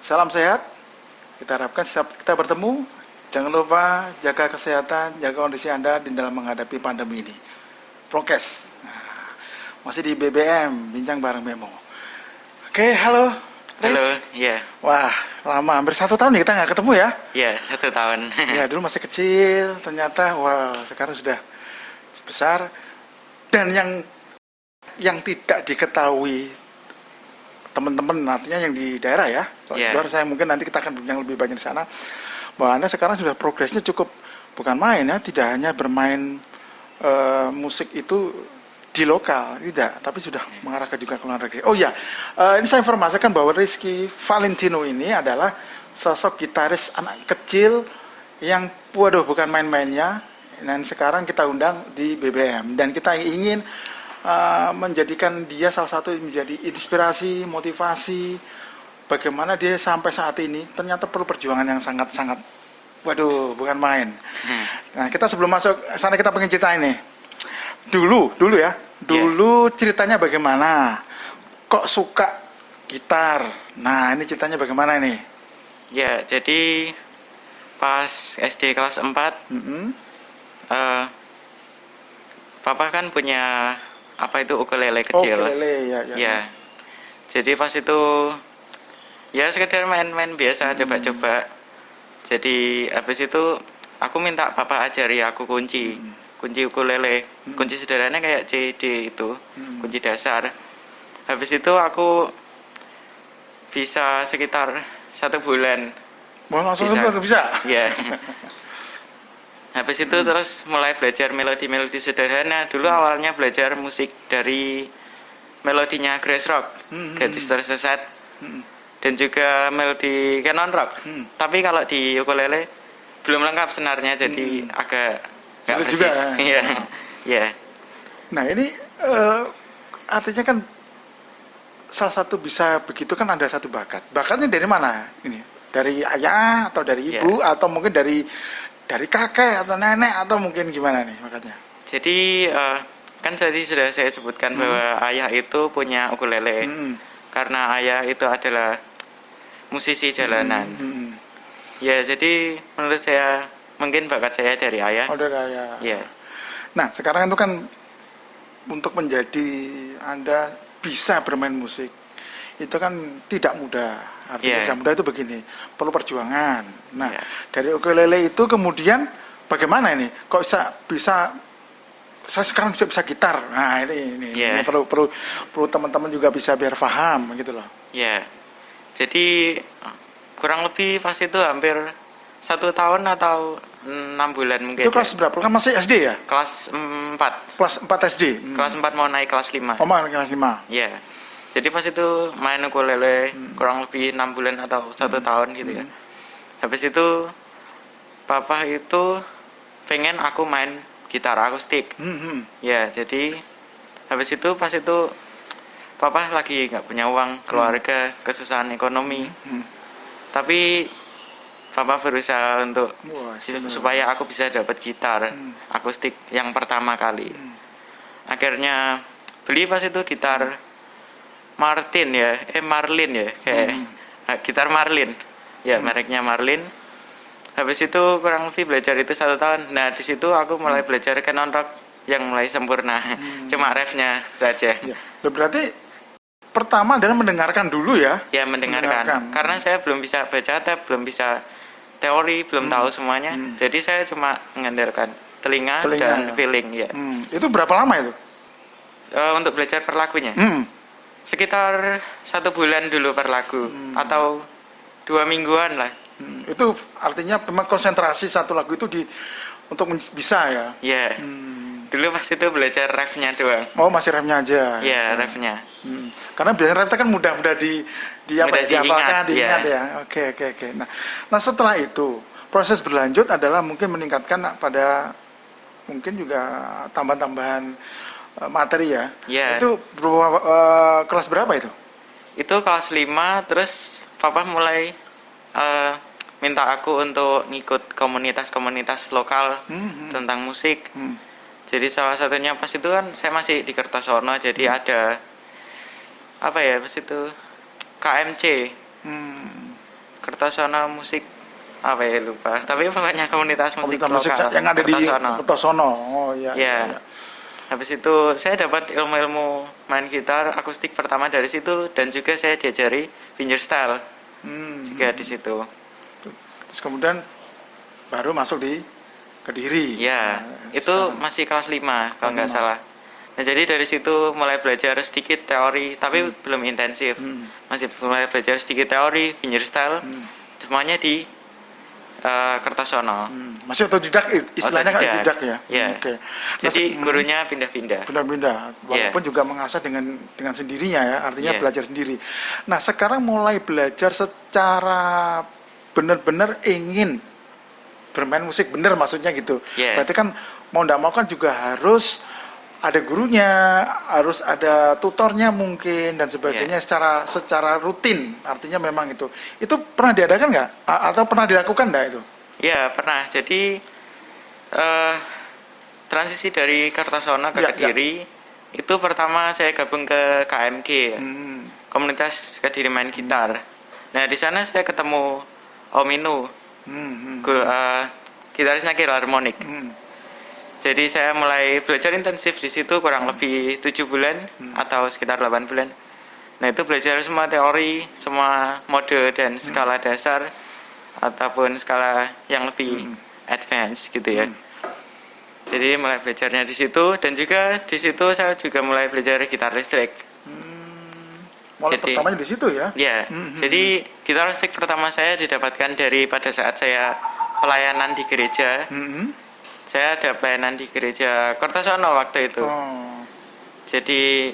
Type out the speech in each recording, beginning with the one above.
Salam sehat. Kita harapkan setiap kita bertemu, jangan lupa jaga kesehatan, jaga kondisi Anda di dalam menghadapi pandemi ini. Prokes. Nah, masih di BBM, bincang bareng Memo. Oke, halo. Riz. Halo, iya. Wah, lama, hampir 1 tahun nih kita nggak ketemu ya. Iya, 1 tahun. Ya, dulu masih kecil, ternyata, wah, sekarang sudah besar. Dan yang tidak diketahui teman-teman, artinya yang di daerah ya, luar saya mungkin nanti kita akan bincang lebih banyak di sana, bahwa Anda sekarang sudah progresnya cukup, bukan main ya, tidak hanya bermain musik itu di lokal, tidak, tapi sudah mengarah ke juga ke luar negeri. Oh ya, ini saya informasikan bahwa Rizky Valentino ini adalah sosok gitaris anak kecil yang, waduh, bukan main-mainnya, dan sekarang kita undang di BBM, dan kita ingin menjadikan dia salah satu menjadi inspirasi, motivasi, bagaimana dia sampai saat ini ternyata perlu perjuangan yang sangat-sangat, waduh, bukan main. Nah, kita sebelum masuk sana kita pengen cerita ini. Dulu ceritanya bagaimana? Kok suka gitar? Nah, ini ceritanya bagaimana nih? Ya, jadi pas SD kelas 4, Papa kan punya ukulele kecil. Ukulele, ya. Jadi pas itu ya sekedar main-main biasa, coba-coba. Jadi habis itu aku minta Papa ajari aku kunci ukulele. Kunci sederhana kayak C, D itu, kunci dasar. Habis itu aku bisa sekitar 1 bulan. Mau langsung bisa? Iya. Habis itu terus mulai belajar melodi-melodi sederhana. Dulu awalnya belajar musik dari melodinya grass rock, gadis tersesat, dan juga melodi canon rock. Tapi kalau di ukulele belum lengkap senarnya, jadi agak nggak persis. Juga. Iya. Nah, ini artinya kan salah satu bisa begitu kan, ada satu bakat. Bakatnya dari mana ini? Dari ayah atau dari ibu atau mungkin dari kakek atau nenek atau mungkin gimana nih makanya? Jadi kan tadi sudah saya sebutkan bahwa ayah itu punya ukulele, karena ayah itu adalah musisi jalanan. Ya, jadi menurut saya mungkin bakat saya dari ayah. Oh, dari ayah. Ya. Nah, sekarang itu kan untuk menjadi Anda bisa bermain musik itu kan tidak mudah. Artinya tidak mudah itu begini, perlu perjuangan. Nah, dari ukulele itu kemudian bagaimana ini? Kok bisa saya sekarang bisa gitar? Nah, ini perlu teman-teman juga bisa biar paham gitu loh. Ya. Jadi kurang lebih pas itu hampir 1 tahun atau 6 bulan mungkin. Itu kelas berapa? Kan masih SD ya? Kelas 4. Kelas 4 SD. Kelas 4 mau naik kelas 5. Oh, mau naik kelas 5. Iya. Jadi pas itu main ukulele kurang lebih 6 bulan atau 1 tahun gitu ya. Habis itu Papa itu pengen aku main gitar akustik. Ya, jadi habis itu pas itu Papa lagi nggak punya uang, keluarga kesusahan ekonomi. Tapi Papa berusaha untuk supaya aku bisa dapat gitar akustik yang pertama kali. Akhirnya beli pas itu gitar Marlin ya, kayak gitar Marlin. Ya, mereknya Marlin. Habis itu kurang lebih belajar itu 1 tahun. Nah, di situ aku mulai belajar canon rock yang mulai sempurna. Cuma refnya saja. Ya. Berarti pertama adalah mendengarkan dulu ya? Ya, mendengarkan. Karena saya belum bisa baca tab, belum bisa teori, belum tahu semuanya. Jadi saya cuma mengandalkan telinga dan feeling ya. Itu berapa lama itu? Untuk belajar per lagunya? Sekitar 1 bulan dulu per lagu, atau 2 mingguan lah. Itu artinya memang konsentrasi satu lagu itu untuk bisa ya? Iya. Dulu pas itu belajar refnya doang. Oh, masih refnya aja? Iya, refnya. Karena biasanya ref kan mudah dihafalkan, diingat ya. Oke. Nah, setelah itu proses berlanjut adalah mungkin meningkatkan pada mungkin juga tambahan-tambahan materi ya. Itu kelas berapa itu? Itu kelas 5, terus Papa mulai minta aku untuk ngikut komunitas-komunitas lokal tentang musik. Jadi salah satunya pas itu kan saya masih di Kertosono, jadi ada apa ya pas itu KMC, Hmm. Kertosono Musik apa ya lupa. Tapi pokoknya komunitas musik Komunitas musik lokal yang ada di Kertosono. Kertosono. Oh iya. Ya. Habis itu saya dapat ilmu-ilmu main gitar akustik pertama dari situ, dan juga saya diajari fingerstyle Hmm. juga di situ. Terus kemudian baru masuk di Kediri. Ya, Nah, itu sekarang. masih kelas 5 kalau nggak 5. salah. Nah, jadi dari situ mulai belajar sedikit teori, tapi belum intensif. Hmm. Masih mulai belajar sedikit teori, fingerstyle, Hmm. semuanya di Kertosono. Masih otodidak, istilahnya kan otodidak ya. Iya. Oke. Jadi gurunya pindah-pindah. Pindah-pindah, walaupun juga mengasah dengan sendirinya ya, artinya Iya. belajar sendiri. Nah, sekarang mulai belajar secara benar-benar ingin bermain musik benar, maksudnya gitu. Iya. Berarti kan mau tidak mau kan juga harus ada gurunya, harus ada tutornya mungkin dan sebagainya secara rutin. Artinya memang itu. Itu pernah diadakan nggak? Atau pernah dilakukan nggak itu? Ya, pernah. Jadi transisi dari Kertosono ke Ya, Kediri itu pertama saya gabung ke KMG ya. Hmm. Komunitas Kediri Main Gitar. Nah, di sana saya ketemu Om Inu, Hmm. gitarisnya Philharmonic. Hmm. Jadi saya mulai belajar intensif di situ kurang lebih 7 bulan atau sekitar 8 bulan. Nah, itu belajar semua teori, semua mode dan skala dasar ataupun skala yang lebih advance gitu ya. Jadi mulai belajarnya di situ, dan juga di situ saya juga mulai belajar gitar listrik. Mulai Jadi- pertamanya di situ ya? Ya, jadi gitar listrik pertama saya didapatkan dari pada saat saya pelayanan di gereja. Hmm. Saya ada pelayanan di gereja Kertosono waktu itu. Oh. Jadi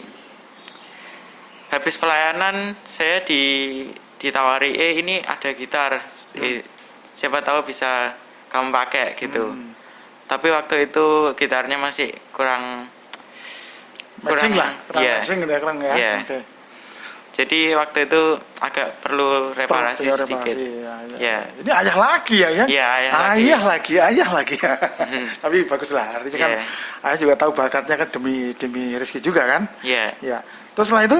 habis pelayanan saya ditawari, ini ada gitar, siapa tahu bisa kamu pakai gitu. Tapi waktu itu gitarnya masih kurang Matching lah, kurang iya. matching gitu ya, kurang ya. Iya. Oke. Jadi waktu itu agak perlu reparasi Ya, sedikit. reparasi, ya, ya. Ya. Ini ayah lagi ya, ya? Iya, Ayah lagi. Tapi baguslah, artinya kan Iya. ayah juga tahu bakatnya kan demi rezeki juga kan? Ya, Ya. Terus setelah itu?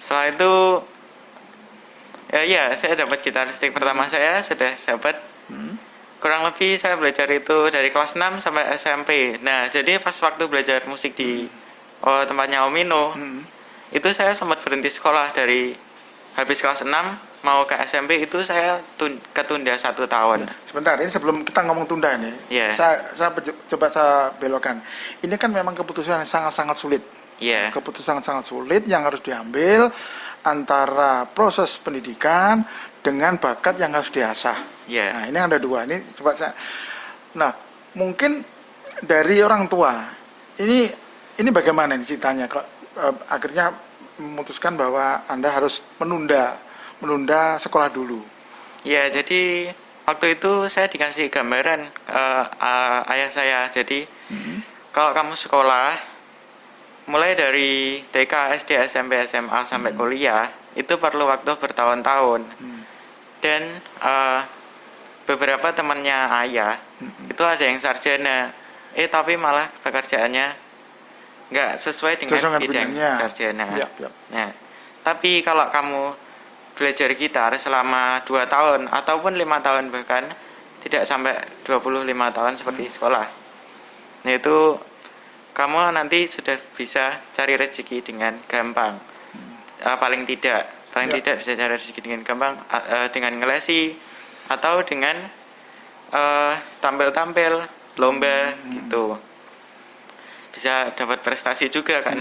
setelah itu ya saya dapat gitar listrik pertama saya sudah dapat. Kurang lebih saya belajar itu dari kelas 6 sampai SMP. Nah, jadi pas waktu belajar musik di tempatnya Om Ino, itu saya sempat berhenti sekolah dari habis kelas 6 mau ke SMP itu saya ketunda 1 tahun. Sebentar, ini sebelum kita ngomong tunda ini, Iya. coba saya belokkan. Ini kan memang keputusan yang sangat-sangat sulit. Iya. Keputusan sangat sulit yang harus diambil antara proses pendidikan dengan bakat yang harus diasah. Iya. Nah, ini ada dua. Ini coba saya. Nah, mungkin dari orang tua ini bagaimana nih ceritanya kok akhirnya memutuskan bahwa Anda harus menunda sekolah dulu. Ya, jadi waktu itu saya dikasih gambaran ayah saya. Jadi kalau kamu sekolah mulai dari TK, SD, SMP, SMA sampai kuliah itu perlu waktu bertahun-tahun. Dan beberapa temannya ayah itu ada yang sarjana, tapi malah pekerjaannya nggak sesuai dengan Sesuai bidang bidangnya. sarjana. Yap, yap. Nah, tapi kalau kamu belajar gitar selama 2 tahun ataupun 5 tahun bahkan tidak sampai 25 tahun seperti sekolah. Nah, itu kamu nanti sudah bisa cari rezeki dengan gampang. Paling tidak bisa cari rezeki dengan gampang dengan ngelesi atau dengan tampil-tampil lomba gitu. Bisa dapat prestasi juga kan.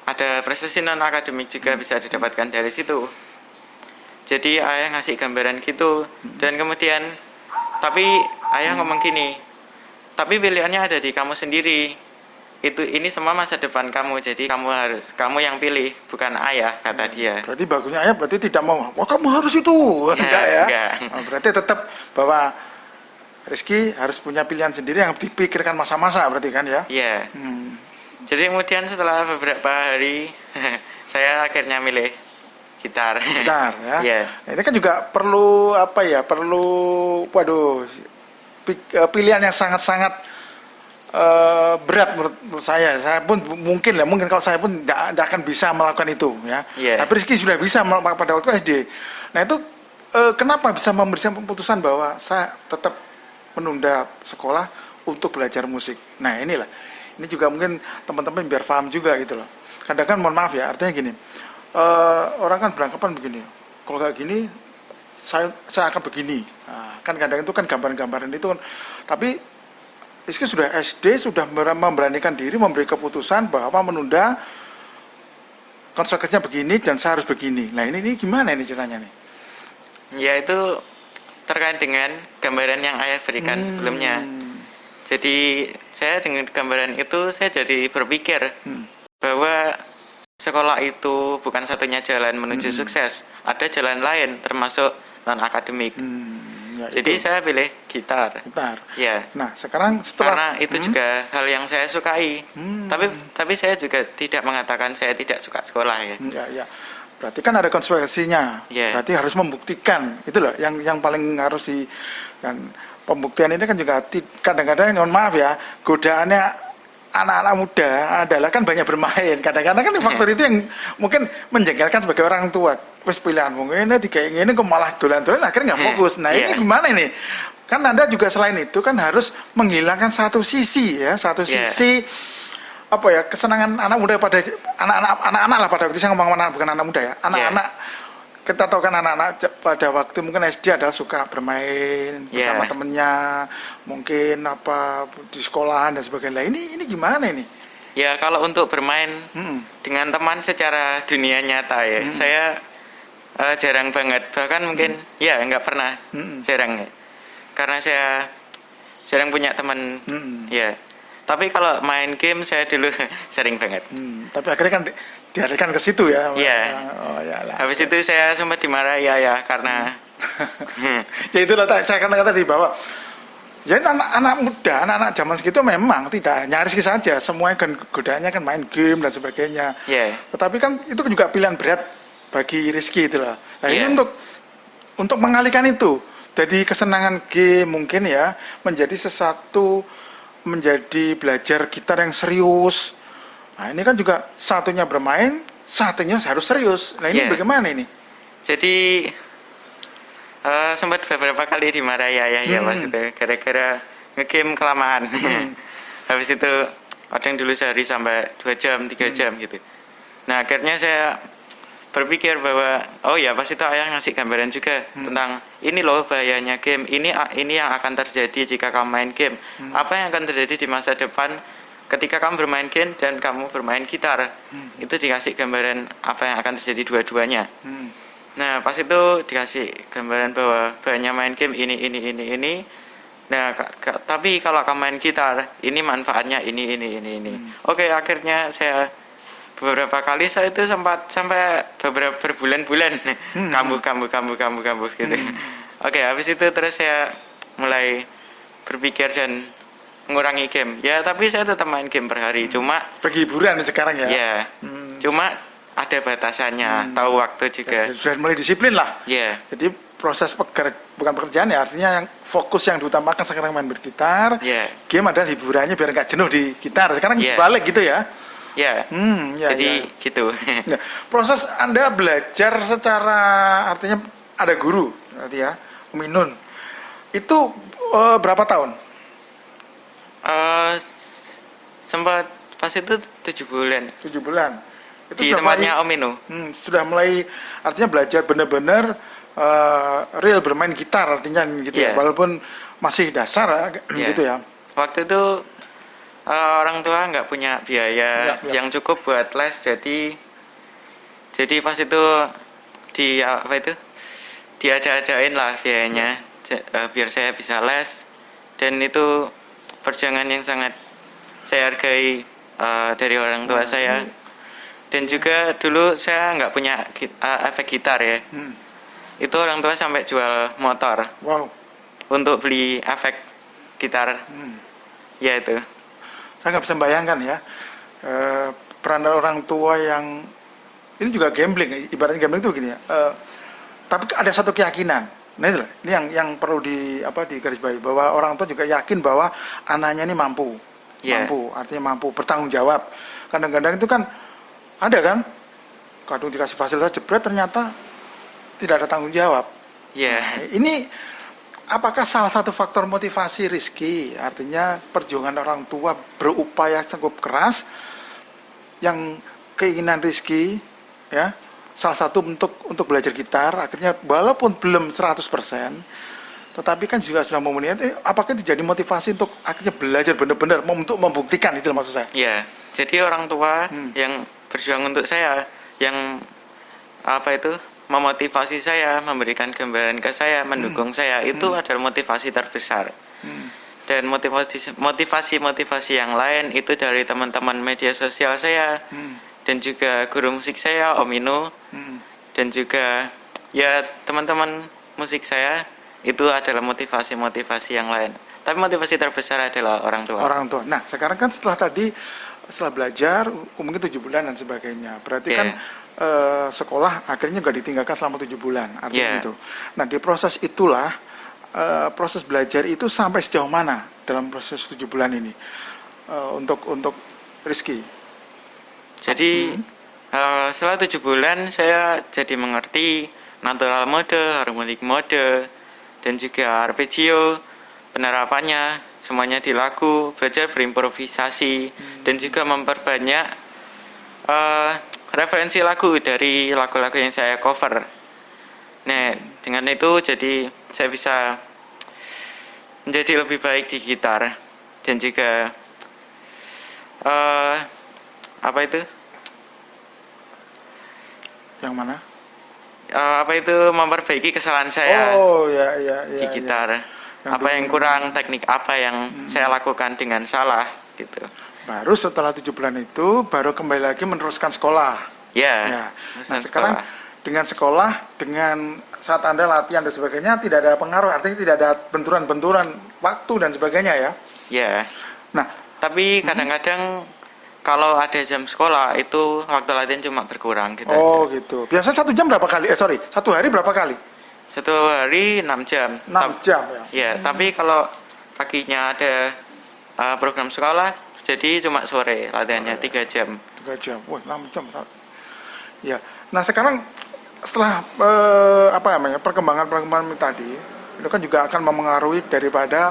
Ada prestasi non akademik juga bisa didapatkan dari situ. Jadi ayah ngasih gambaran gitu, dan kemudian tapi ayah ngomong gini, tapi pilihannya ada di kamu sendiri. Ini semua masa depan kamu, jadi kamu yang pilih, bukan ayah, kata dia. Berarti bagusnya ayah berarti tidak mau, wah kamu harus itu. Enggak ya? enggak. Oh, berarti tetap bahwa Rizky harus punya pilihan sendiri yang dipikirkan masa-masa berarti kan ya? Iya. Hmm. Jadi kemudian setelah beberapa hari saya akhirnya milih gitar. Gitar ya. Iya. Nah, ini kan juga perlu apa ya? Perlu pilihan yang sangat-sangat berat menurut saya. Saya pun mungkin kalau saya pun tidak akan bisa melakukan itu ya. Tapi Rizky sudah bisa pada waktu SD. Nah itu kenapa bisa memberikan keputusan bahwa saya tetap menunda sekolah untuk belajar musik. Nah inilah, ini juga mungkin teman-teman biar paham juga gitu loh. Kadang-kadang mohon maaf ya, artinya gini, orang kan beranggapan begini, kalau kayak gini saya akan begini. Nah, kan kadang itu kan gambaran-gambaran itu kan, tapi Rizky sudah SD, sudah memberanikan diri memberi keputusan bahwa menunda konsekuensinya begini dan saya harus begini. Nah ini gimana ini ceritanya nih? Ya itu terkait dengan gambaran yang ayah berikan sebelumnya. Jadi saya dengan gambaran itu saya jadi berpikir bahwa sekolah itu bukan satunya jalan menuju sukses. Ada jalan lain termasuk non-akademik. Ya, jadi itu. saya pilih gitar. Ya. Nah sekarang setelah karena itu juga hal yang saya sukai. Tapi saya juga tidak mengatakan saya tidak suka sekolah ya. Ya. Berarti kan ada konsekuensinya. Berarti harus membuktikan. Itu loh yang paling harus di kan pembuktian ini kan juga kadang-kadang mohon maaf ya, godaannya anak-anak muda adalah kan banyak bermain. Kadang-kadang kan faktor itu yang mungkin menjengkelkan sebagai orang tua. Wes pilihan mungkin ini kok malah dolan-dolan akhirnya nggak fokus. Nah ini gimana ini? Kan Anda juga selain itu kan harus menghilangkan satu sisi ya, sisi apa ya, kesenangan anak muda pada anak-anak lah pada waktu saya ngomong anak bukan anak muda ya, anak-anak kita tahu kan anak-anak pada waktu mungkin SD adalah suka bermain bersama temennya, mungkin apa di sekolahan dan sebagainya. Ini gimana ini? Ya kalau untuk bermain dengan teman secara dunia nyata ya, saya jarang banget, bahkan mungkin ya nggak pernah, jarang ya, karena saya jarang punya teman ya. Tapi kalau main game saya dulu sering banget. Tapi akhirnya kan dialihkan ke situ ya. Iya. Habis itu saya sempat dimarahi ya karena ya itulah saya kata tadi bahwa jadi anak-anak muda, anak-anak zaman segitu memang tidak nyaris saja, semuanya kan godaannya kan main game dan sebagainya. Tetapi kan itu juga pilihan berat bagi Rizky itu lah. Nah ini untuk mengalihkan itu jadi kesenangan game mungkin ya menjadi menjadi belajar gitar yang serius. Nah ini kan juga satunya bermain, satunya harus serius. Nah ini bagaimana ini? Jadi sempat beberapa kali dimarahi ayah ya pas itu gara-gara ngegame kelamaan. Habis itu kadang dulu sehari sampai 2 jam, 3 jam gitu. Nah akhirnya saya berpikir bahwa oh ya pas itu ayah ngasih gambaran juga tentang ini loh bahayanya game, ini yang akan terjadi jika kamu main game, apa yang akan terjadi di masa depan ketika kamu bermain game dan kamu bermain gitar. Itu dikasih gambaran apa yang akan terjadi dua-duanya. Nah pas itu dikasih gambaran bahwa bahayanya main game ini. Nah tapi kalau kamu main gitar ini manfaatnya ini. Oke, akhirnya saya beberapa kali saya itu sempat sampai beberapa berbulan-bulan kambuh gitu. Oke, habis itu terus saya mulai berpikir dan mengurangi game. Ya, tapi saya tetap main game per hari. Cuma pergi hiburan sekarang ya. Ya. Cuma ada batasannya, tahu waktu juga. Sudah mulai disiplin lah. Jadi proses bukan pekerjaan ya, artinya yang fokus yang diutamakan sekarang main bergitar. Game adalah hiburannya biar nggak jenuh di gitar. Sekarang balik gitu ya. Jadi gitu. Nah, proses Anda belajar secara artinya ada guru, berarti ya, Minun. Itu berapa tahun? Sempat pas itu 7 bulan. 7 bulan. Itu di tempatnya Om Minu. Sudah mulai artinya belajar benar-benar real bermain gitar artinya gitu ya, walaupun masih dasar gitu ya. Waktu itu orang tua nggak punya biaya yang cukup buat les, jadi pas itu diada-adain lah biayanya biar saya bisa les, dan itu perjuangan yang sangat saya hargai dari orang tua saya. Dan juga dulu saya nggak punya efek gitar ya. Itu orang tua sampai jual motor untuk beli efek gitar. Ya itu. Saya nggak bisa bayangkan ya peran orang tua yang ini juga gambling, ibaratnya gambling itu begini ya. Tapi ada satu keyakinan. Nah itu ini yang perlu digarisbawahi, bahwa orang tua juga yakin bahwa anaknya ini mampu. Iya. mampu, artinya mampu bertanggung jawab. Kadang-kadang itu kan ada kan, kadang dikasih fasilitas jebret ternyata tidak ada tanggung jawab. Iya. Ini apakah salah satu faktor motivasi Rizky? Artinya perjuangan orang tua berupaya cukup keras, yang keinginan Rizky ya salah satu untuk belajar gitar, akhirnya walaupun belum 100%, tetapi kan juga sudah memenuhi. Apakah itu jadi motivasi untuk akhirnya belajar benar-benar untuk membuktikan, itu maksud saya? Iya. Jadi orang tua yang berjuang untuk saya, yang apa itu memotivasi saya, memberikan gambaran ke saya, mendukung saya, itu adalah motivasi terbesar. Dan motivasi yang lain itu dari teman-teman media sosial saya, dan juga guru musik saya, Om Ino, dan juga ya teman-teman musik saya, itu adalah motivasi yang lain. Tapi motivasi terbesar adalah orang tua. Orang tua. Nah, sekarang kan setelah belajar mungkin 7 bulan dan sebagainya, berarti kan sekolah akhirnya juga ditinggalkan selama 7 bulan, artinya gitu. Nah, di proses itulah, proses belajar itu sampai sejauh mana dalam proses 7 bulan ini untuk Rizky? Jadi setelah 7 bulan saya jadi mengerti natural mode, harmonic mode, dan juga arpeggio, penerapannya semuanya di lagu, belajar berimprovisasi, dan juga memperbanyak referensi lagu dari lagu-lagu yang saya cover. Nah, dengan itu jadi saya bisa menjadi lebih baik di gitar, dan juga apa itu? Yang mana? Apa itu memperbaiki kesalahan saya di gitar. Apa yang kurang, teknik apa yang saya lakukan dengan salah gitu. Baru setelah 7 bulan itu baru kembali lagi meneruskan sekolah. Ya. Nah, sekarang dengan sekolah, dengan saat Anda latihan dan sebagainya tidak ada pengaruh, artinya tidak ada benturan-benturan waktu dan sebagainya ya. Ya. Nah, tapi kadang-kadang kalau ada jam sekolah itu waktu latihan cuma berkurang gitu. Oh aja. gitu. Biasa 1 jam berapa kali? Satu hari berapa kali? 1 hari 6 jam. 6 jam ya. Ya, tapi kalau paginya ada program sekolah, jadi cuma sore latihannya 3 jam. 3 jam. Wah, 6 jam. Ya. Nah, sekarang setelah perkembangan tadi, itu kan juga akan memengaruhi daripada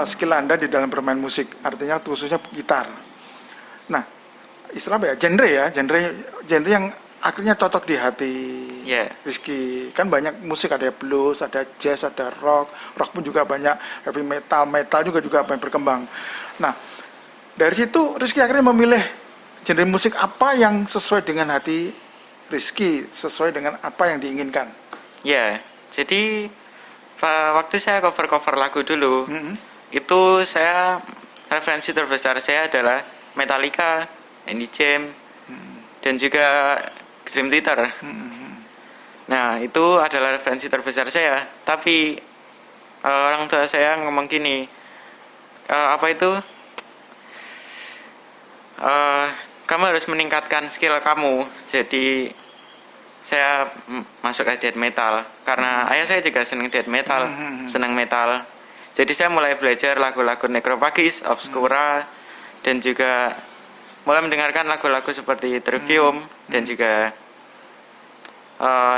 skill Anda di dalam bermain musik. Artinya khususnya gitar. Nah, istilah apa ya? Genre yang akhirnya cocok di hati Rizky. Kan banyak musik, ada blues, ada jazz, ada rock pun juga banyak, heavy metal juga banyak berkembang. Nah, dari situ Rizky akhirnya memilih genre musik apa yang sesuai dengan hati Rizky, sesuai dengan apa yang diinginkan. Ya, jadi waktu saya cover lagu dulu, itu saya referensi terbesar saya adalah Metallica, Andy James, dan juga Dream Theater. Nah, itu adalah referensi terbesar saya. Tapi orang tua saya ngomong gini, kamu harus meningkatkan skill kamu. Jadi saya masuk ke death metal karena ayah saya juga senang death metal, senang metal. Jadi saya mulai belajar lagu-lagu Necrophagist, Obscura, dan juga mulai mendengarkan lagu-lagu seperti Trivium dan juga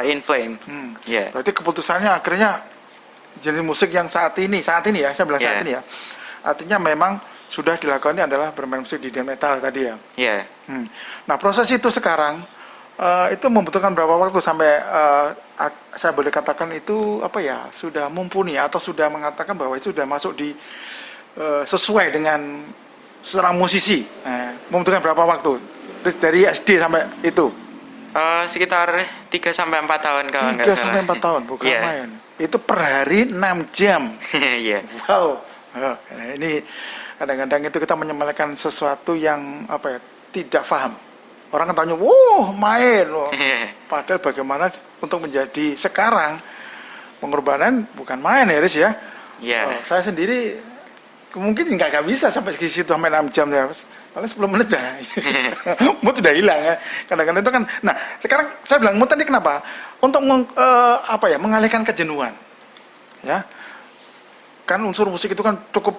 In Flame. Berarti keputusannya akhirnya jenis musik yang saat ini ya, saya bilang saat ini ya. Artinya memang sudah dilakukan adalah bermain musik di death metal tadi ya. Nah, proses itu sekarang itu membutuhkan berapa waktu sampai saya boleh katakan itu sudah mumpuni atau sudah mengatakan bahwa itu sudah masuk di sesuai dengan seorang musisi. Membutuhkan berapa waktu dari SD sampai itu? Sekitar 3-4 tahun kalau nggak salah. 3-4 tahun, bukan main. Itu per hari 6 jam. Wow. Nah, ini kadang-kadang itu kita menyepelekan sesuatu yang tidak paham. Orang kan tanya, main loh. Padahal bagaimana untuk menjadi sekarang pengorbanan bukan main ya, Riz ya. Saya sendiri mungkin nggak bisa sampai ke situ sampai 6 jam ya. Paling 10 menit dah. Mood udah hilang ya. Kadang-kadang itu kan. Nah, sekarang saya bilang mood tadi kenapa? Untuk mengalihkan kejenuhan. Ya. Kan unsur musik itu kan cukup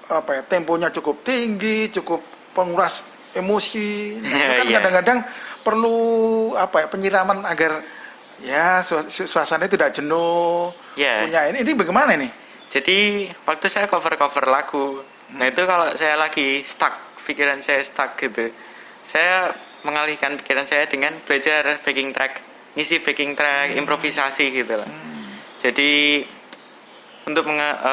apa ya, temponya cukup tinggi, cukup penguras emosi. Nah, itu kan Iya. kadang-kadang perlu apa ya, penyiraman agar ya suasana tidak jenuh. Iya. Punya ini bagaimana nih? Jadi waktu saya cover lagu, nah itu kalau saya lagi stuck, pikiran saya stuck gitu, saya mengalihkan pikiran saya dengan belajar backing track, ngisi backing track, improvisasi gitu lah. Jadi untuk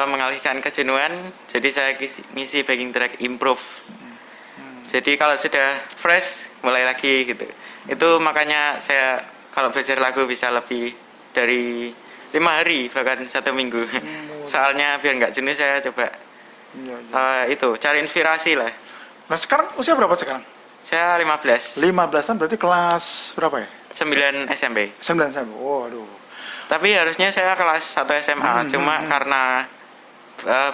mengalihkan kejenuhan, jadi saya ngisi backing track improve. Jadi kalau sudah fresh, mulai lagi gitu. Itu makanya saya kalau belajar lagu bisa lebih dari 5 hari bahkan 1 minggu. Soalnya biar nggak jenuh saya coba Iya, iya. itu cari inspirasi lah. Nah, sekarang usia berapa sekarang? Saya 15, 15 tahun, berarti kelas berapa ya? 9 SMP. 9 tahun. Waduh. Tapi harusnya saya kelas 1 SMA, cuma karena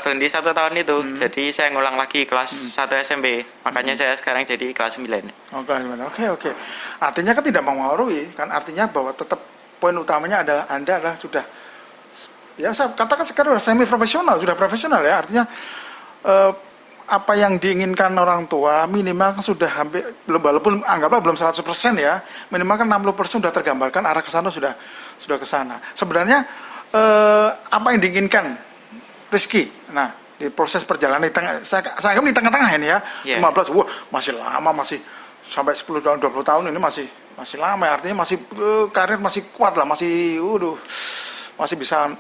berhenti 1 tahun itu, jadi saya ngulang lagi kelas 1 SMP. Makanya saya sekarang jadi kelas 9. Oke. Artinya kan tidak mempengaruhi, kan artinya bahwa tetap poin utamanya adalah Anda adalah sudah, ya saya katakan sekarang sudah semi profesional, sudah profesional ya. Artinya apa yang diinginkan orang tua minimal kan sudah hampir, walaupun anggaplah belum 100% ya, minimal kan 60% sudah tergambarkan, arah ke sana sudah ke sana. Sebenarnya apa yang diinginkan Rizky? Nah, di proses perjalanan di tengah, saya anggap di tengah-tengah ini ya, Yeah. 15, wah masih lama, masih sampai 10 tahun, 20 tahun ini masih lama ya, artinya masih karir masih kuat lah, masih masih bisa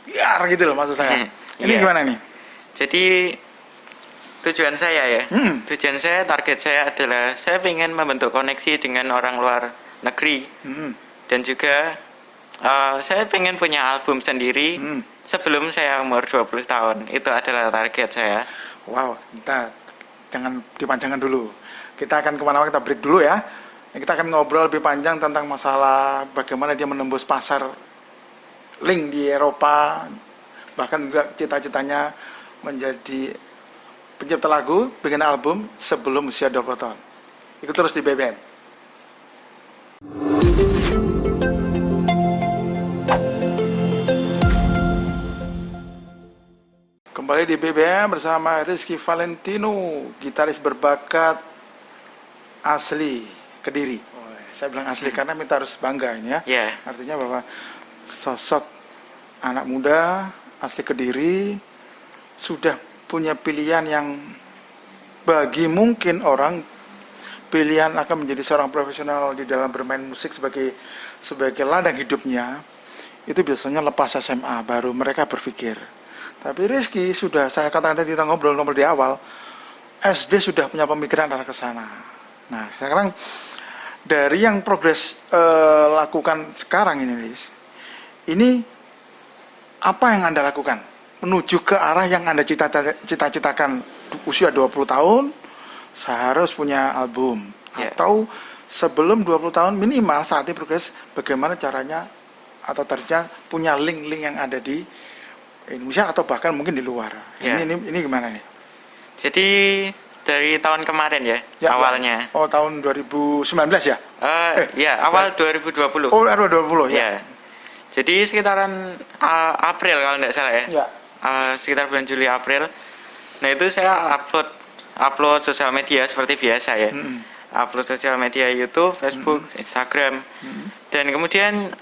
biar gitu loh maksud saya. Ini Iya. gimana nih? Jadi tujuan saya ya, tujuan saya, target saya adalah saya ingin membentuk koneksi dengan orang luar negeri, dan juga saya pengen punya album sendiri sebelum saya umur 20 tahun. Itu adalah target saya. Wow, kita jangan dipanjangkan dulu. Kita akan kemana-mana, kita break dulu ya. Kita akan ngobrol lebih panjang tentang masalah bagaimana dia menembus pasar link di Eropa, bahkan juga cita-citanya menjadi pencipta lagu, bikin album sebelum usia 20 tahun. Ikut terus di BBM. Kembali di BBM bersama Rizky Valentino, gitaris berbakat asli Kediri. Saya bilang asli karena kita harus bangga ini ya. Ya. Artinya bahwa sosok anak muda asli Kediri sudah punya pilihan yang bagi mungkin orang pilihan akan menjadi seorang profesional di dalam bermain musik sebagai ladang hidupnya, itu biasanya lepas SMA baru mereka berpikir. Tapi Rizky sudah, saya katakan tadi kita ngobrol di awal, SD sudah punya pemikiran arah ke sana. Nah, sekarang dari yang progres lakukan sekarang ini, Riz, ini apa yang Anda lakukan menuju ke arah yang Anda cita-citakan usia 20 tahun seharus punya album, atau sebelum 20 tahun minimal saat ini progres bagaimana caranya atau targetnya punya link-link yang ada di Indonesia atau bahkan mungkin di luar. Ini gimana nih? Jadi dari tahun kemarin ya awalnya. Oh, tahun 2019 ya? Ya, awal 2020. Oh, 2020 ya. Jadi sekitaran April kalau tidak salah ya. Ya. Sekitar bulan Juli April. Nah, itu saya upload sosial media seperti biasa ya. Upload sosial media YouTube, Facebook, Instagram. Dan kemudian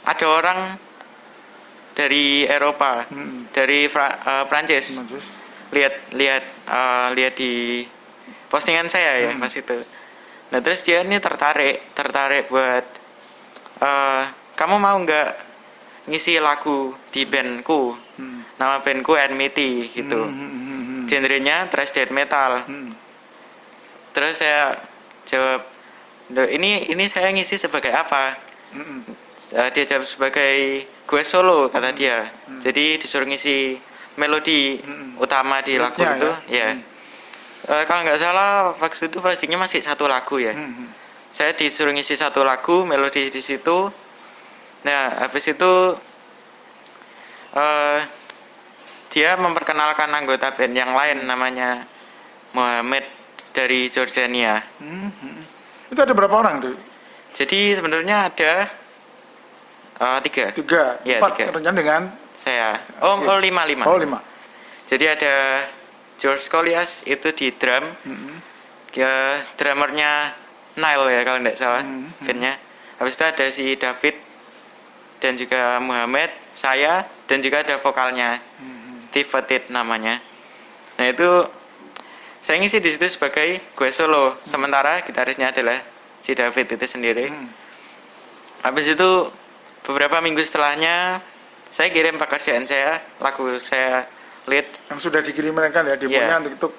ada orang dari Eropa, dari Prancis, lihat di postingan saya ya pas itu. Nah, terus dia ini tertarik buat kamu mau nggak ngisi lagu di bandku, nama bandku Enmity gitu, genrenya thrash death metal. Terus saya jawab, ini saya ngisi sebagai apa? Dia jawab sebagai gue solo, kata dia. Jadi disuruh ngisi melodi utama di lagu itu ya. Kalau nggak salah waktu itu proyeknya masih 1 lagu ya. Saya disuruh ngisi 1 lagu melodi di situ. Nah, habis itu dia memperkenalkan anggota band yang lain namanya Mohammed dari Jordania. Itu ada berapa orang tuh? Jadi sebenarnya ada 3. Tiga. Ya, 4 3. rencana dengan Saya. Oh, 5. Oh, 5. Jadi ada George Colias itu di drum, drummernya Nile ya kalau tidak salah bandnya. Habis itu ada si David dan juga Muhammad, saya, dan juga ada vokalnya Steve Petit namanya. Nah itu saya ngisi di situ sebagai gue solo, sementara gitarisnya adalah si David itu sendiri. Habis itu beberapa minggu setelahnya saya kirim pekerjaan saya, lagu saya lead. Yang sudah dikirimkan kan ya demonya untuk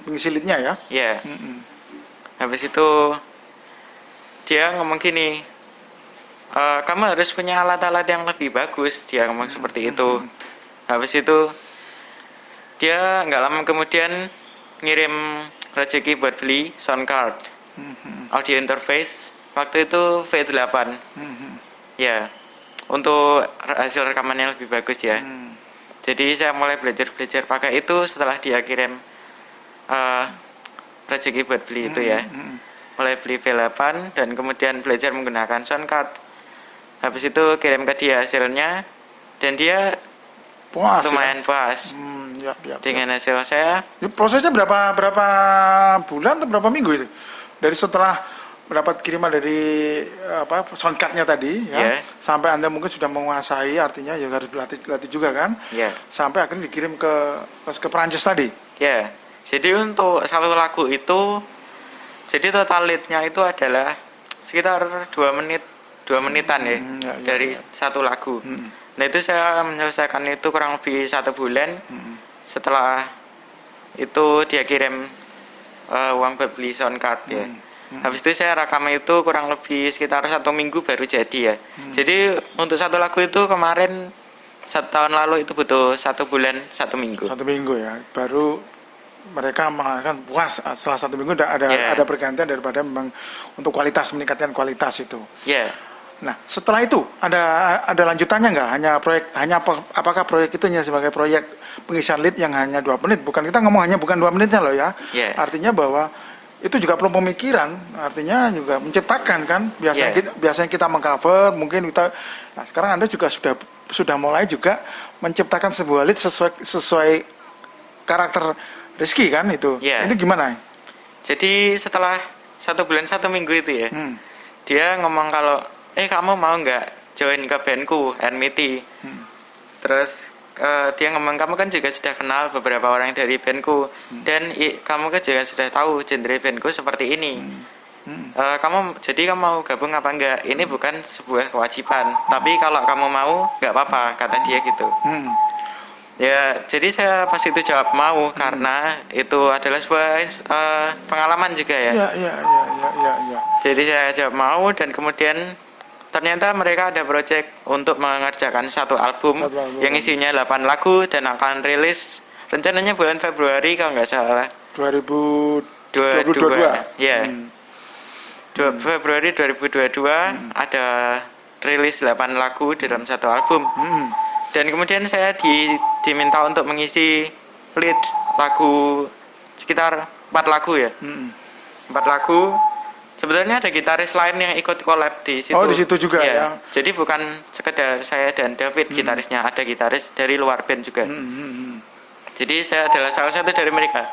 mengisi leadnya ya? Iya. Habis itu dia ngomong gini, kamu harus punya alat-alat yang lebih bagus. Dia ngomong seperti itu. Habis itu dia nggak lama kemudian ngirim rezeki buat beli sound card, audio interface. Waktu itu V8. Ya, untuk hasil rekaman yang lebih bagus ya. Jadi saya mulai belajar pakai itu setelah dia kirim rezeki buat beli itu ya. Mulai beli V8 dan kemudian belajar menggunakan sound card. Habis itu kirim ke dia hasilnya dan dia Puas. lumayan puas dengan hasil saya. Prosesnya berapa bulan atau berapa minggu itu? Dari setelah mendapat kiriman dari soundcardnya tadi ya, sampai Anda mungkin sudah menguasai, artinya ya harus berlatih juga kan? Sampai akhirnya dikirim ke Perancis tadi. Ya. Jadi untuk satu lagu itu, jadi total lead-nya itu adalah sekitar 2 menitan ya, dari satu lagu. Nah itu saya menyelesaikan itu kurang lebih 1 bulan. Setelah itu dia kirim uang buat beli sound card ya. Habis itu saya rekam itu kurang lebih sekitar 1 minggu baru jadi ya. Jadi untuk satu lagu itu kemarin 1 tahun lalu itu butuh 1 bulan 1 minggu. 1 minggu ya, baru mereka mengatakan puas setelah 1 minggu ada pergantian daripada memang untuk meningkatkan kualitas itu. Nah setelah itu ada lanjutannya nggak? Apakah proyek itu hanya sebagai proyek pengisian lead yang hanya 2 menit? Bukan, kita ngomong hanya bukan 2 menitnya loh ya. Artinya bahwa itu juga perlu pemikiran, artinya juga menciptakan kan. Biasanya kita mengcover, mungkin kita. Nah sekarang Anda juga sudah mulai juga menciptakan sebuah lead sesuai karakter Rizky kan itu. Itu gimana? Jadi setelah 1 bulan 1 minggu itu ya, dia ngomong kalau kamu mau nggak join ke bandku NMT. Terus dia ngomong kamu kan juga sudah kenal beberapa orang dari bandku dan kamu kan juga sudah tahu genre bandku seperti ini. Kamu mau gabung apa enggak? Ini bukan sebuah kewajiban, tapi kalau kamu mau nggak apa-apa, kata dia gitu. Ya jadi saya pas itu jawab mau karena itu adalah sebuah pengalaman juga ya. Jadi saya jawab mau dan kemudian ternyata mereka ada proyek untuk mengerjakan satu album yang isinya 8 lagu dan akan rilis rencananya bulan Februari kalau nggak salah 2022 ya. Februari 2022 ada rilis 8 lagu dalam satu album. Dan kemudian saya diminta untuk mengisi lead lagu sekitar 4 lagu ya. 4 lagu. Sebetulnya ada gitaris lain yang ikut collab di situ. Oh, di situ juga ya. Jadi bukan sekedar saya dan David gitarisnya, ada gitaris dari luar band juga. Jadi saya adalah salah satu dari mereka.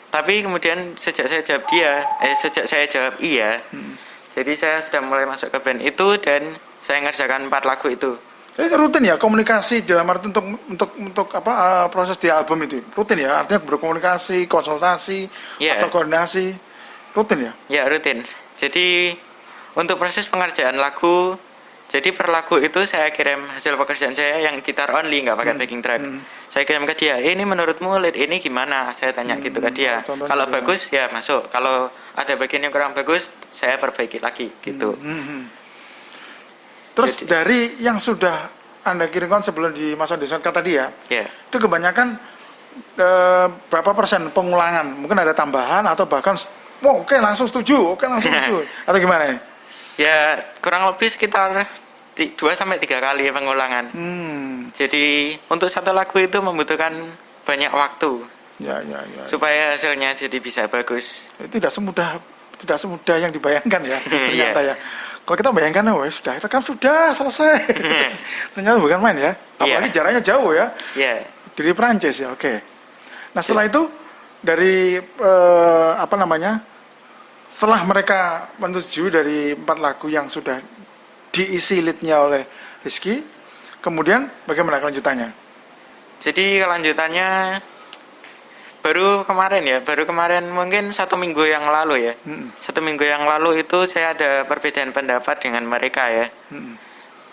Tapi kemudian sejak saya jawab iya, jadi saya sudah mulai masuk ke band itu dan saya ngerjakan 4 lagu itu. Rutin ya komunikasi dalam arti untuk proses di album itu rutin ya, artinya berkomunikasi, konsultasi atau koordinasi rutin ya? Ya rutin. Jadi untuk proses pengerjaan lagu, jadi per lagu itu saya kirim hasil pekerjaan saya yang gitar only, nggak pakai backing track. Saya kirim ke dia, ini menurutmu lead ini gimana? Saya tanya gitu ke dia. Kalau bagus ya masuk, kalau ada bagian yang kurang bagus saya perbaiki lagi gitu. Terus jadi, dari yang sudah Anda kirimkan sebelum dimasukkan di soundcard tadi ya, itu kebanyakan berapa persen pengulangan? Mungkin ada tambahan atau bahkan oke langsung setuju atau gimana ya? Ya kurang lebih sekitar 2-3 kali pengulangan. Jadi untuk satu lagu itu membutuhkan banyak waktu. Supaya hasilnya jadi bisa bagus. Itu tidak semudah yang dibayangkan ya ternyata ya. Kalau kita bayangkan sudah rekam sudah selesai. Ternyata bukan main ya. Apalagi jaraknya jauh ya. Dari Perancis ya. Oke. Nah setelah itu dari apa namanya, setelah mereka menyetujui dari 4 lagu yang sudah diisi leadnya oleh Rizky, kemudian bagaimana kelanjutannya? Jadi kelanjutannya baru kemarin mungkin 1 minggu yang lalu ya. 1 minggu yang lalu itu saya ada perbedaan pendapat dengan mereka ya.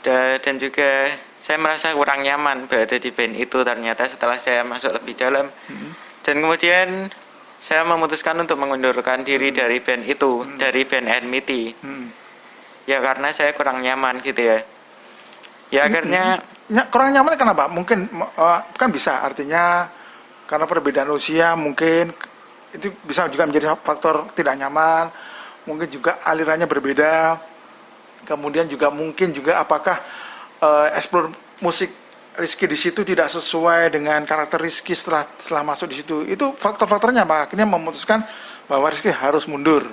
Dan juga saya merasa kurang nyaman berada di band itu ternyata setelah saya masuk lebih dalam. Dan kemudian saya memutuskan untuk mengundurkan diri dari band itu, dari band Enmity. Ya karena saya kurang nyaman gitu ya. Ya akhirnya Kurang nyaman kenapa? Mungkin kan bisa artinya karena perbedaan usia mungkin itu bisa juga menjadi faktor tidak nyaman, mungkin juga alirannya berbeda, kemudian juga mungkin juga apakah explore musik Rizky di situ tidak sesuai dengan karakter Rizky setelah masuk di situ, itu faktor-faktornya apa? Akhirnya memutuskan bahwa Rizky harus mundur.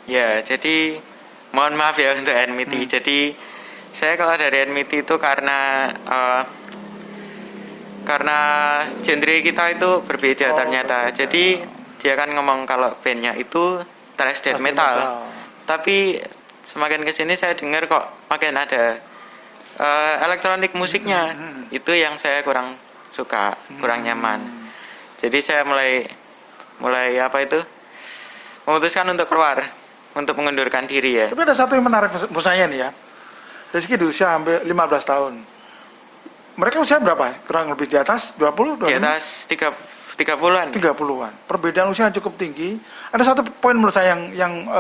ya jadi mohon maaf ya untuk Enmity. Jadi saya kalau dari Enmity itu karena genre kita itu berbeda ternyata. Jadi dia kan ngomong kalau bandnya itu thrash death metal. Tapi semakin kesini saya dengar kok makin ada elektronik musiknya. Itu yang saya kurang suka, kurang nyaman. Jadi saya mulai apa itu memutuskan untuk keluar, untuk mengundurkan diri ya. Tapi ada satu yang menarik menurut saya nih ya. Rizky di usia hampir 15 tahun. Mereka usia berapa? Kurang lebih di atas 20? Di atas 30-an. 30-an. Perbedaan usia cukup tinggi. Ada satu poin menurut saya yang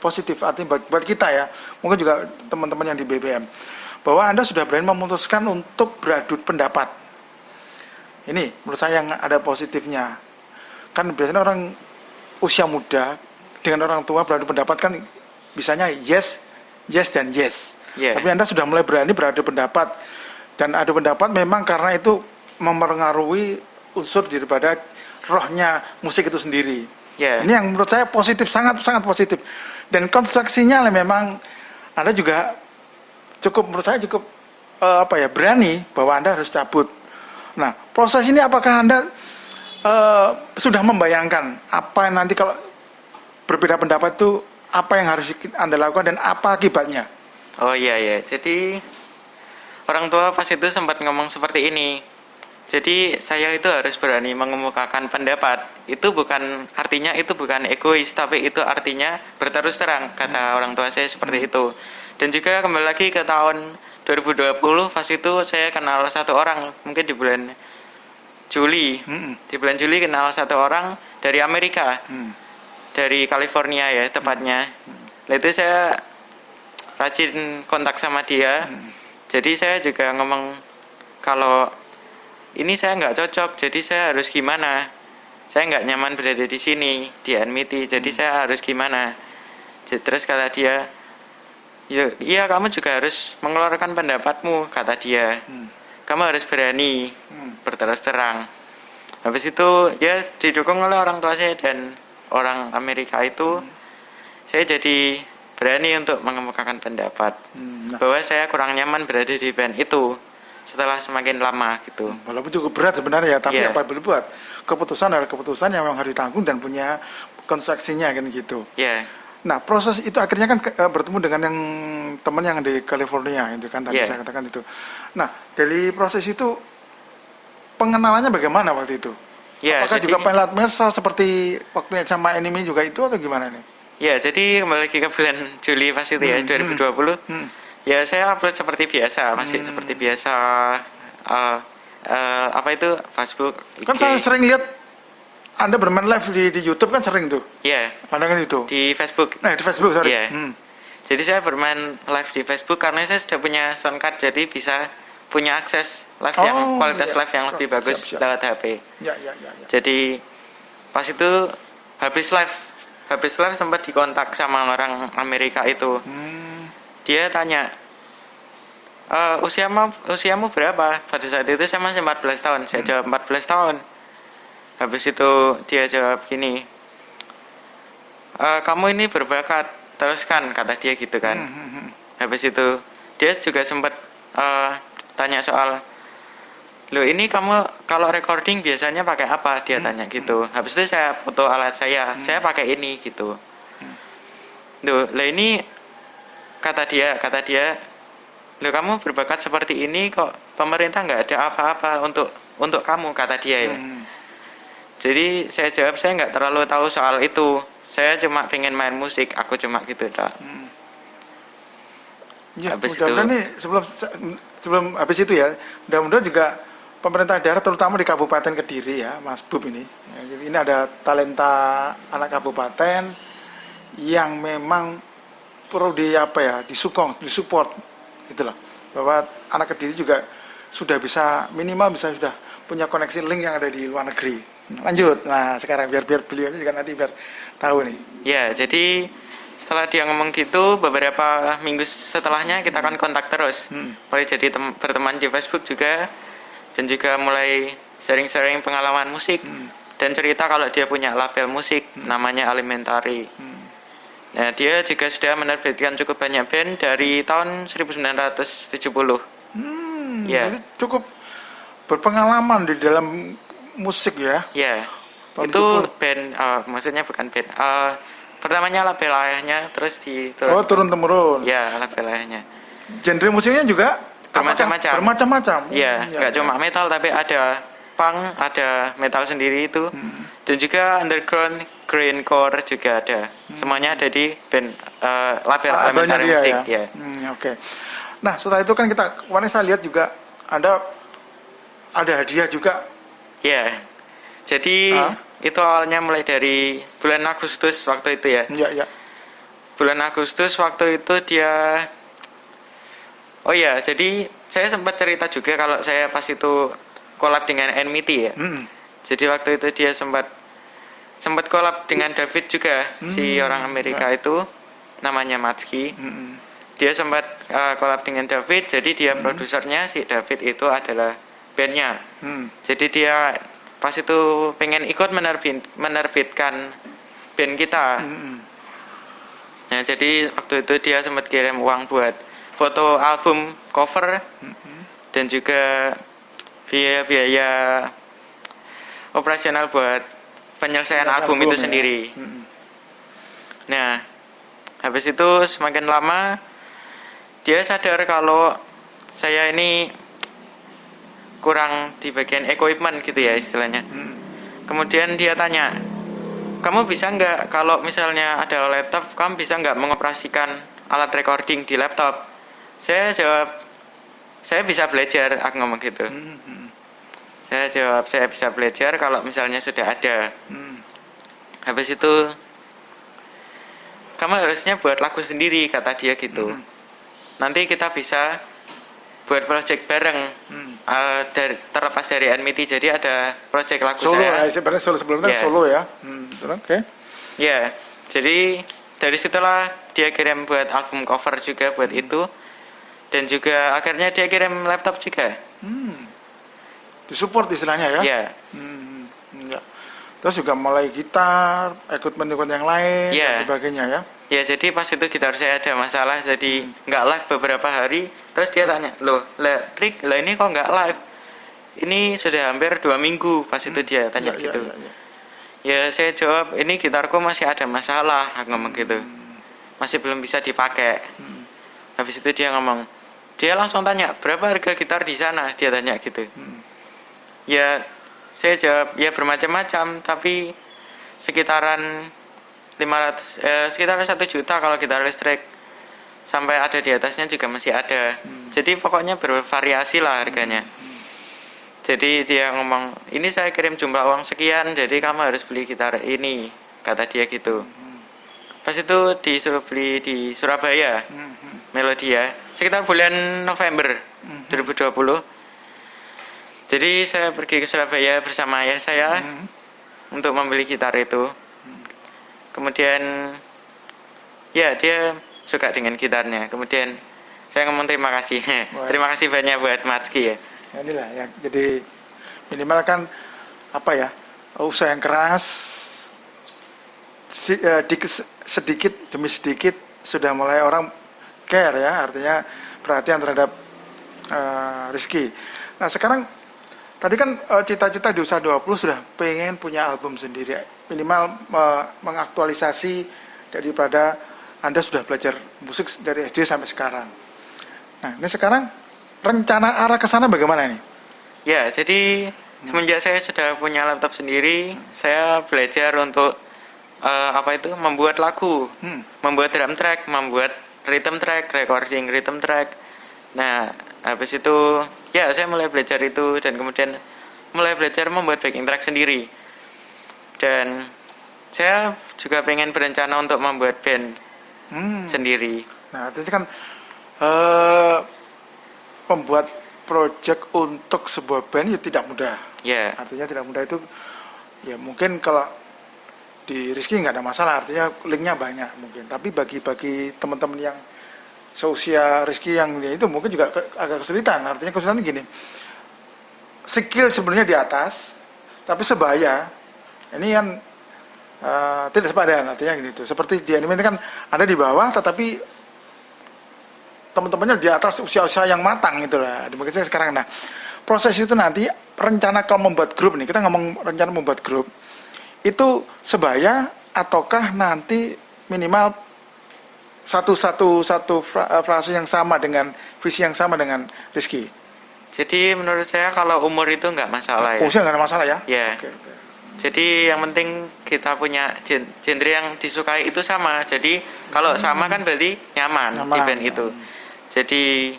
positif, artinya buat kita ya, mungkin juga teman-teman yang di BBM, bahwa Anda sudah berani memutuskan untuk beradu pendapat. Ini menurut saya yang ada positifnya. Kan biasanya orang usia muda dengan orang tua beradu pendapat kan bisanya yes, yes dan yes. Yeah. Tapi Anda sudah mulai berani beradu pendapat. Dan adu pendapat memang karena itu mempengaruhi unsur daripada rohnya musik itu sendiri. Yeah. Ini yang menurut saya positif, sangat positif. Dan konstruksinya memang Anda juga menurut saya cukup berani bahwa Anda harus cabut. Nah, proses ini apakah Anda sudah membayangkan apa nanti kalau berbeda pendapat itu apa yang harus Anda lakukan dan apa akibatnya? Oh iya ya. Jadi orang tua pas itu sempat ngomong seperti ini. Jadi saya itu harus berani mengemukakan pendapat. Itu bukan artinya itu bukan egois, tapi itu artinya berterus terang, kata orang tua saya seperti itu. Dan juga kembali lagi ke tahun 2020, pas itu saya kenal satu orang, mungkin di bulan Juli. Di bulan Juli kenal satu orang dari Amerika. Dari California ya tepatnya. Itu saya rajin kontak sama dia. Jadi saya juga ngomong kalau ini saya nggak cocok, jadi saya harus gimana? Saya nggak nyaman berada di sini di Enmity, jadi saya harus gimana? Terus kata dia, iya kamu juga harus mengeluarkan pendapatmu, kata dia. Kamu harus berani berterus terang. Habis itu ya didukung oleh orang tua saya dan orang Amerika itu, saya jadi berani untuk mengemukakan pendapat bahwa saya kurang nyaman berada di band itu setelah semakin lama gitu. Walaupun cukup berat sebenarnya, tapi Yeah. apa boleh buat, keputusan adalah keputusan yang memang harus ditanggung dan punya konstruksinya kan gitu. Ya, Nah, proses itu akhirnya kan bertemu dengan yang teman yang di California itu kan tadi Yeah. saya katakan itu. Nah, dari proses itu pengenalannya bagaimana waktu itu? ya. Apakah Jadi, juga pelat medsos seperti waktu sama anime juga itu atau gimana nih? ya, jadi kembali lagi ke bulan Juli pas itu ya 2020. Ya saya upload seperti biasa, masih seperti biasa. Apa itu Facebook? Kan IG. saya sering lihat Anda bermain live di YouTube kan sering tuh. Ya, Pandangan itu. di Facebook. Di Facebook sorry. Iya. Jadi saya bermain live di Facebook karena saya sudah punya soundcard, jadi bisa punya akses live yang kualitas live yang lebih bagus lewat HP. Ya. Jadi pas itu habis live sempat dikontak sama orang Amerika itu. Dia tanya, usiamu berapa? Pada saat itu saya masih 14 tahun. Saya jawab 14 tahun. Habis itu dia jawab gini, kamu ini berbakat, teruskan, kata dia gitu kan. Habis itu dia juga sempat tanya soal loh ini kamu kalau recording biasanya pakai apa, dia tanya gitu. Habis itu saya foto alat saya pakai ini gitu. Loh lah ini kata dia loh kamu berbakat seperti ini kok pemerintah nggak ada apa-apa untuk kamu, kata dia ya. Jadi saya jawab saya nggak terlalu tahu soal itu, saya cuma pengen main musik, aku cuma gitu dah. Ya, Habis mudah-mudahan itu- nih sebelum habis itu ya, mudah-mudahan juga pemerintah daerah terutama di Kabupaten Kediri ya, Mas Bub ini. Ya, jadi ini ada talenta anak kabupaten yang memang perlu disupport gitu loh. Bahwa anak Kediri juga sudah bisa minimal bisa sudah punya koneksi link yang ada di luar negeri. Lanjut. Nah, sekarang biar beliau juga nanti biar tahu nih. Ya, jadi setelah dia ngomong gitu, beberapa minggu setelahnya kita akan kontak terus. Mulai jadi berteman di Facebook juga, dan juga mulai sharing-sharing pengalaman musik, dan cerita kalau dia punya label musik, namanya Alimentari. Nah, dia juga sudah menerbitkan cukup banyak band dari tahun 1970. Ya, Jadi cukup berpengalaman di dalam musik ya. ya. Tahun Itu 70. band, maksudnya bukan band. Pertamanya label ayahnya, terus Oh, turun temurun. Ya, label ayahnya. Genre musiknya juga Bermacam-macam. Bermacam-macam. Iya, nggak cuma metal tapi ada punk, ada metal sendiri itu, dan juga underground, grindcore juga ada. Semuanya ada di band label Labelnya Elementary dia Music. ya. Ya. Oke. Nah, setelah itu kan kemarin saya lihat juga ada hadiah juga. Ya. Jadi itu awalnya mulai dari bulan Agustus waktu itu ya. Iya, iya. Bulan Agustus waktu itu dia. Oh ya, jadi saya sempat cerita juga kalau saya pas itu collab dengan NMT ya. Jadi waktu itu dia sempat collab dengan David juga, si orang Amerika itu namanya Matski. Dia sempat collab dengan David, jadi dia produsernya, si David itu adalah bandnya. Jadi dia pas itu pengen ikut menerbitkan band kita. Nah, jadi waktu itu dia sempat kirim uang buat foto album cover dan juga biaya operasional buat penyelesaian album itu ya. sendiri. Nah, habis itu semakin lama dia sadar kalau saya ini kurang di bagian equipment gitu ya istilahnya. Kemudian dia tanya, kamu bisa nggak kalau misalnya ada laptop, kamu bisa nggak mengoperasikan alat recording di laptop? Saya jawab, saya bisa belajar, aku ngomong gitu. Saya jawab, saya bisa belajar kalau misalnya sudah ada. Habis itu, kamu harusnya buat lagu sendiri, kata dia gitu. Nanti kita bisa buat project bareng. Terlepas dari NMT, jadi ada project lagu Solo, saya. sebenarnya solo sebelumnya Yeah. solo ya. Oke. Ya, jadi dari situlah dia kirim buat album cover juga buat itu. Dan juga akhirnya dia kirim laptop juga. Disupport istilahnya ya. Ya, Ya. Terus juga mulai gitar, equipment yang lain Iya. dan sebagainya ya. ya jadi pas itu gitar saya ada masalah, jadi nggak live beberapa hari. Terus dia tanya, loh, Rick, lah ini kok nggak live? Ini sudah hampir 2 minggu. Pas itu dia tanya Ya, gitu. ya, ya. Ya saya jawab, ini gitarku masih ada masalah, aku ngomong gitu. Masih belum bisa dipakai. Habis itu dia ngomong, dia langsung tanya, berapa harga gitar di sana? Dia tanya gitu. Ya saya jawab, ya bermacam-macam, tapi sekitaran 1 juta kalau gitar listrik, sampai ada di atasnya juga masih ada. Jadi pokoknya bervariasi lah harganya. Jadi dia ngomong, ini saya kirim jumlah uang sekian, jadi kamu harus beli gitar ini, kata dia gitu. Pas itu disuruh beli di Surabaya, Melodia, sekitar bulan November 2020. Jadi saya pergi ke Surabaya bersama ayah saya untuk membeli gitar itu. Kemudian ya dia suka dengan gitarnya. Kemudian saya ngomong terima kasih. Terima kasih banyak buat Matski ya. Ya, inilah ya. Jadi minimal kan apa ya, usaha yang keras sedikit demi sedikit sudah mulai orang care ya, artinya perhatian terhadap Rizky. Nah sekarang Tadi kan cita-cita di usia 20 sudah pengen punya album sendiri, minimal mengaktualisasi daripada Anda sudah belajar musik dari SD sampai sekarang. Nah, ini sekarang rencana arah ke sana bagaimana ini? Ya, jadi semenjak saya sudah punya laptop sendiri, saya belajar untuk membuat lagu, membuat drum track, membuat rhythm track, recording rhythm track. Nah, habis itu ya saya mulai belajar itu dan kemudian mulai belajar membuat backing track sendiri. Dan saya juga pengen berencana untuk membuat band sendiri. Nah, itu kan membuat project untuk sebuah band ya tidak mudah. Ya, Artinya tidak mudah itu ya mungkin kalau di Rizky nggak ada masalah, artinya linknya banyak mungkin. Tapi bagi teman-teman yang seusia Rizky yang itu mungkin juga agak kesulitan. Artinya kesulitan gini, skill sebenarnya di atas, tapi sebaya ini kan tidak sepadan, artinya gitu. Seperti di anime ini kan ada di bawah, tetapi teman-temannya di atas usia-usia yang matang itulah. Demikian sekarang. Nah, proses itu nanti rencana kalau membuat grup nih, kita ngomong rencana membuat grup itu sebaya ataukah nanti minimal satu frase yang sama dengan visi yang sama dengan Rizky. jadi menurut saya kalau umur itu nggak masalah ya. Usia nggak ada masalah ya? Ya. Oke. Jadi yang penting kita punya genre yang disukai itu sama. Jadi kalau sama kan berarti nyaman di band itu. Jadi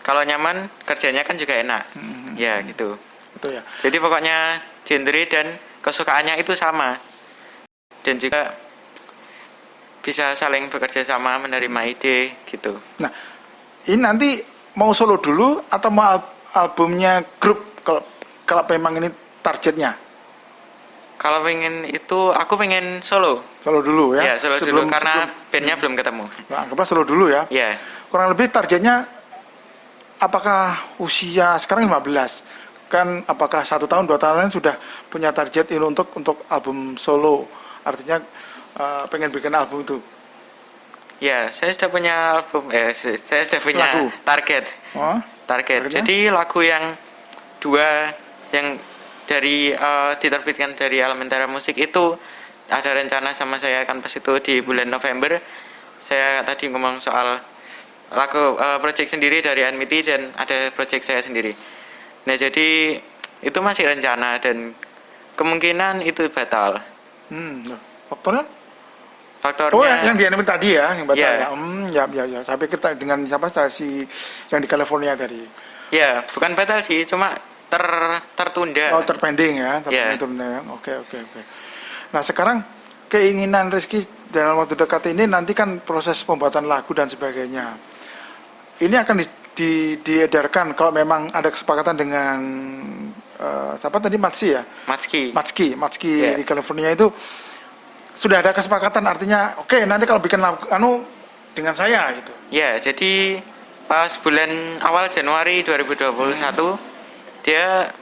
kalau nyaman kerjanya kan juga enak. Ya gitu. Itu ya. Jadi pokoknya genre dan kesukaannya itu sama. Dan juga bisa saling bekerja sama, menerima ide gitu. Nah, ini nanti mau solo dulu atau mau albumnya grup kalau memang ini targetnya? Kalau pengen itu, aku pengen solo. Solo dulu ya? Ya, solo dulu karena bandnya belum ketemu. Nah, anggaplah solo dulu ya? Ya, Kurang lebih targetnya apakah usia sekarang 15? Kan apakah 1 tahun 2 tahun lain sudah punya target ini untuk album solo, artinya pengen bikin album itu. ya, saya sudah punya album, saya sudah punya Lagu? target. Oh, Target. targetnya? Jadi lagu yang 2 yang dari diterbitkan dari Elementara Musik itu ada rencana sama saya kan pas itu di bulan November. Saya tadi ngomong soal lagu project sendiri dari Anmiti dan ada project saya sendiri. Nah, jadi itu masih rencana dan kemungkinan itu batal. Loh, faktornya? Faktornya Oh, yang di anime tadi ya, yang batal Ya. ya. Ya. Saya pikir dengan siapa si yang di California tadi. ya, bukan batal sih, cuma tertunda. Oh, terpending ya, Ya. terpending ya. Oke. Nah, sekarang keinginan Rizky dalam waktu dekat ini nanti kan proses pembuatan lagu dan sebagainya. Ini akan diedarkan kalau memang ada kesepakatan dengan siapa tadi Matsi ya? Matski. Di California itu sudah ada kesepakatan, artinya oke, nanti kalau bikin lagu dengan saya gitu. Ya, jadi pas bulan awal Januari 2021 dia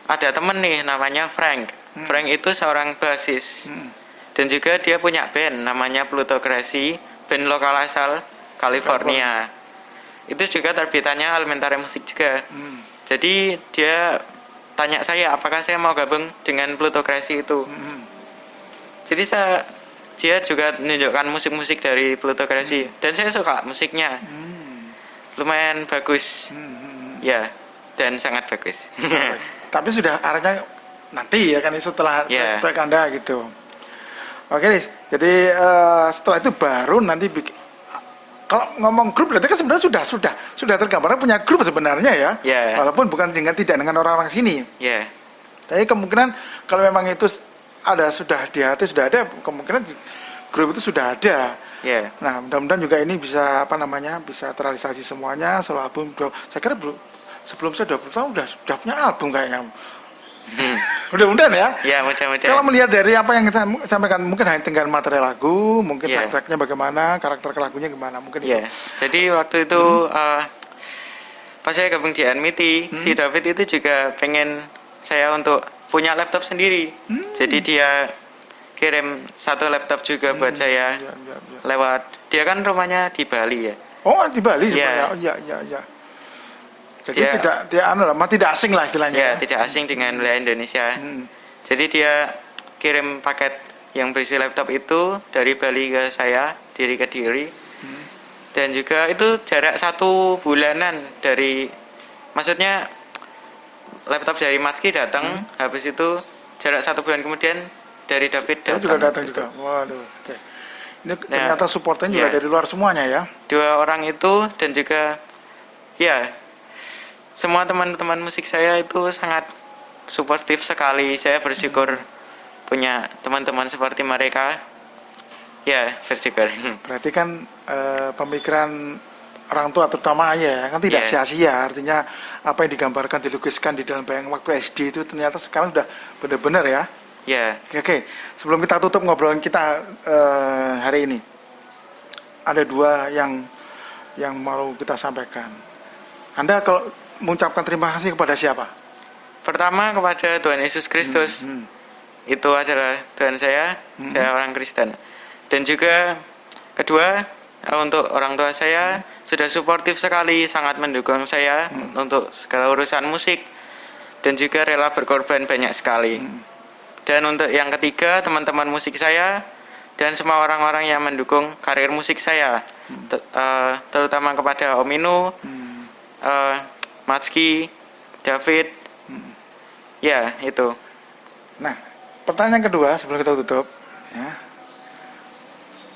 ada temen nih namanya Frank. Frank itu seorang basis. Dan juga dia punya band namanya Plutokrasi, band lokal asal California. Itu juga terbitannya Elementara Musik juga. Jadi dia tanya saya apakah saya mau gabung dengan Plutokrasi itu. Jadi dia juga menunjukkan musik-musik dari Plutokrasi dan saya suka musiknya. Lumayan bagus. Ya, dan sangat bagus. Tapi sudah arahnya nanti ya kan setelah track Anda gitu. Oke, jadi setelah itu baru nanti kalau ngomong grup berarti kan sebenarnya sudah tergambar punya grup sebenarnya ya. Walaupun tidak dengan orang-orang sini. Tapi kemungkinan kalau memang itu sudah di hati sudah ada, kemungkinan grup itu sudah ada. Nah, mudah-mudahan juga ini bisa bisa terrealisasi semuanya. Soal album, saya kira sebelum saya 20 tahun sudah punya album kayaknya. Mudah-mudahan ya. Ya, mudah-mudahan. Kalau melihat dari apa yang kita sampaikan, mungkin hanya tinggal material lagu, mungkin track-tracknya bagaimana, karakter lagunya gimana, mungkin itu. Jadi waktu itu pas saya gabung di Anmiti, si David itu juga pengen saya untuk punya laptop sendiri. Jadi dia kirim 1 laptop juga buat saya lewat. Dia kan rumahnya di Bali ya. Oh, di Bali sebenarnya. Oh, iya. Jadi tidak anu lah, tidak asing lah istilahnya. ya tidak asing dengan wilayah Indonesia. Hmm. Jadi dia kirim paket yang berisi laptop itu dari Bali ke saya, diri ke diri. Dan juga itu jarak 1 bulanan dari, maksudnya laptop dari Matki datang, habis itu jarak 1 bulan kemudian dari David Dia datang. juga datang gitu. juga. Waduh. Oke. Ini Nah, ternyata supportnya juga iya. dari luar semuanya ya. 2 orang itu dan juga ya semua teman-teman musik saya itu sangat suportif sekali. Saya bersyukur punya teman-teman seperti mereka. Ya, bersyukur. Berarti kan pemikiran orang tua terutama ayah kan tidak Iya. sia-sia. Artinya apa yang digambarkan, dilukiskan di dalam bayang waktu SD itu ternyata sekarang sudah benar-benar ya. Ya, Oke, sebelum kita tutup ngobrolan kita hari ini, ada 2 yang mau kita sampaikan. Anda kalau mengucapkan terima kasih kepada siapa? pertama kepada Tuhan Yesus Kristus. Hmm. Itu adalah Tuhan saya orang Kristen. Dan juga kedua, untuk orang tua saya sudah suportif sekali, sangat mendukung saya untuk segala urusan musik dan juga rela berkorban banyak sekali. Dan untuk yang ketiga, teman-teman musik saya dan semua orang-orang yang mendukung karir musik saya, terutama kepada Om Inu, Matski, David, ya itu. Nah, pertanyaan kedua sebelum kita tutup, ya.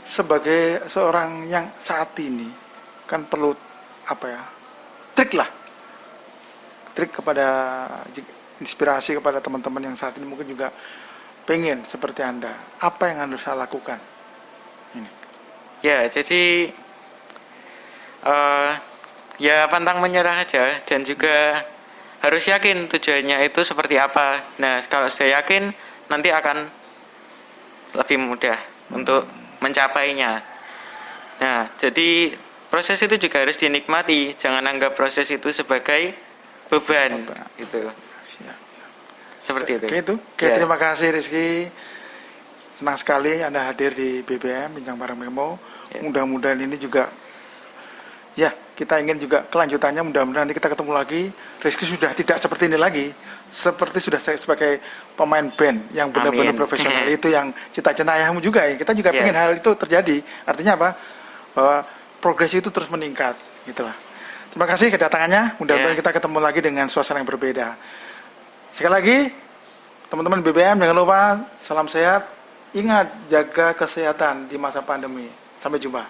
Sebagai seorang yang saat ini kan perlu apa ya? Trik kepada inspirasi kepada teman-teman yang saat ini mungkin juga pengen seperti Anda. Apa yang Anda harus lakukan? Ini. Ya, jadi ya pantang menyerah aja dan juga harus yakin tujuannya itu seperti apa. Nah, kalau saya yakin nanti akan lebih mudah untuk mencapainya. Nah, jadi proses itu juga harus dinikmati. Jangan anggap proses itu sebagai beban. Gitu. Siap. Seperti itu. Oke itu. Oke, Ya. terima kasih Rizky. Senang sekali Anda hadir di BBM Bincang Bareng Memo. Ya. Mudah-mudahan ini juga ya, kita ingin juga kelanjutannya, mudah-mudahan nanti kita ketemu lagi. Rizky sudah tidak seperti ini lagi, seperti sudah sebagai pemain band yang benar-benar Amin. profesional. Itu yang cita-cita ayahmu juga ya. Kita juga Ya. pengen hal itu terjadi. Artinya apa? Bahwa progres itu terus meningkat, gitulah. Terima kasih kedatangannya. Mudah-mudahan Ya. kita ketemu lagi dengan suasana yang berbeda. Sekali lagi, teman-teman BBM jangan lupa salam sehat. Ingat jaga kesehatan di masa pandemi. Sampai jumpa.